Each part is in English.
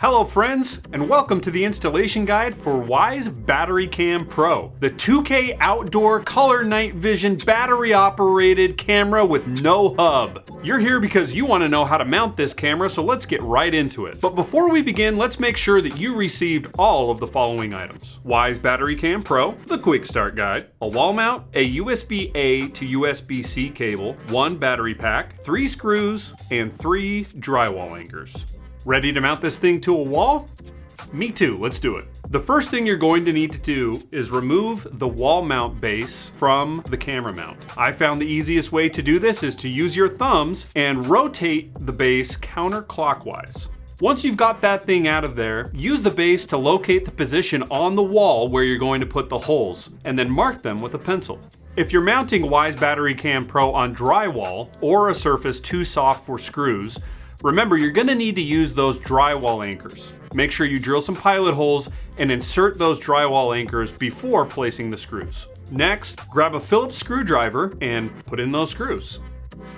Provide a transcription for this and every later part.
Hello friends, and welcome to the installation guide for Wyze Battery Cam Pro, the 2K outdoor color night vision battery operated camera with no hub. You're here because you want to know how to mount this camera, so let's get right into it. But before we begin, let's make sure that you received all of the following items. Wyze Battery Cam Pro, the quick start guide, a wall mount, a USB-A to USB-C cable, 1 battery pack, 3 screws, and 3 drywall anchors. Ready to mount this thing to a wall? Me too, let's do it. The first thing you're going to need to do is remove the wall mount base from the camera mount. I found the easiest way to do this is to use your thumbs and rotate the base counterclockwise. Once you've got that thing out of there, use the base to locate the position on the wall where you're going to put the holes, and then mark them with a pencil. If you're mounting Wyze Battery Cam Pro on drywall or a surface too soft for screws, remember, you're gonna need to use those drywall anchors. Make sure you drill some pilot holes and insert those drywall anchors before placing the screws. Next, grab a Phillips screwdriver and put in those screws.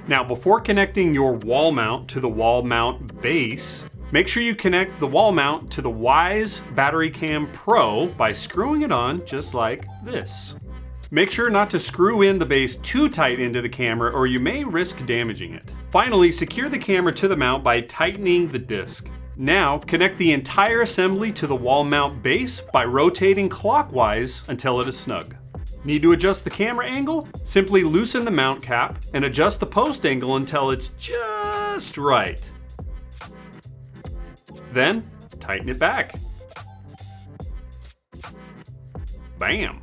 Now, before connecting your wall mount to the wall mount base, make sure you connect the wall mount to the Wyze Battery Cam Pro by screwing it on just like this. Make sure not to screw in the base too tight into the camera or you may risk damaging it. Finally, secure the camera to the mount by tightening the disc. Now, connect the entire assembly to the wall mount base by rotating clockwise until it is snug. Need to adjust the camera angle? Simply loosen the mount cap and adjust the post angle until it's just right. Then, tighten it back. Bam!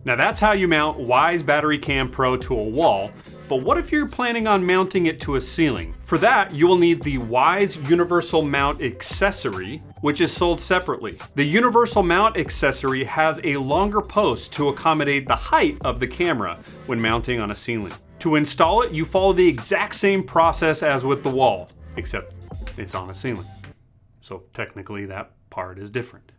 Now that's how you mount Wyze Battery Cam Pro to a wall, but what if you're planning on mounting it to a ceiling? For that, you will need the Wyze Universal Mount Accessory, which is sold separately. The Universal Mount Accessory has a longer post to accommodate the height of the camera when mounting on a ceiling. To install it, you follow the exact same process as with the wall, except it's on a ceiling. So technically that part is different.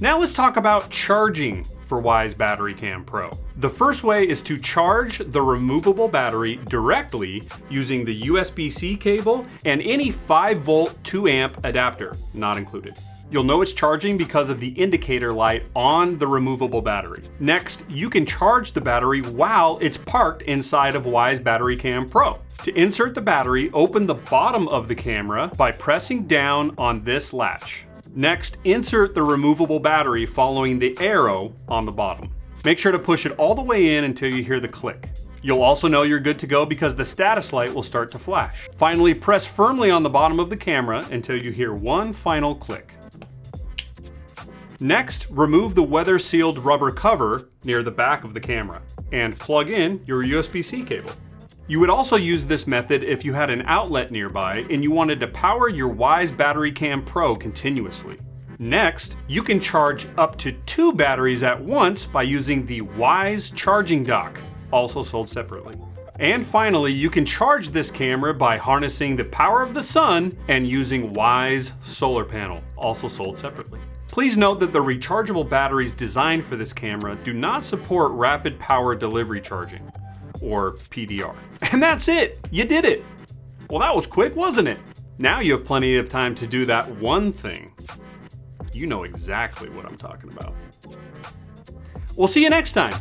Now let's talk about charging for Wyze Battery Cam Pro. The first way is to charge the removable battery directly using the USB-C cable and any 5-volt 2-amp adapter, not included. You'll know it's charging because of the indicator light on the removable battery. Next, you can charge the battery while it's parked inside of Wyze Battery Cam Pro. To insert the battery, open the bottom of the camera by pressing down on this latch. Next, insert the removable battery following the arrow on the bottom. Make sure to push it all the way in until you hear the click. You'll also know you're good to go because the status light will start to flash. Finally, press firmly on the bottom of the camera until you hear one final click. Next, remove the weather-sealed rubber cover near the back of the camera and plug in your USB-C cable. You would also use this method if you had an outlet nearby and you wanted to power your Wyze Battery Cam Pro continuously. Next, you can charge up to 2 batteries at once by using the Wyze charging dock, also sold separately. And finally, you can charge this camera by harnessing the power of the sun and using Wyze solar panel, also sold separately. Please note that the rechargeable batteries designed for this camera do not support rapid power delivery charging, or PDR. And that's it, you did it. Well, that was quick, wasn't it? Now you have plenty of time to do that one thing. You know exactly what I'm talking about. We'll see you next time.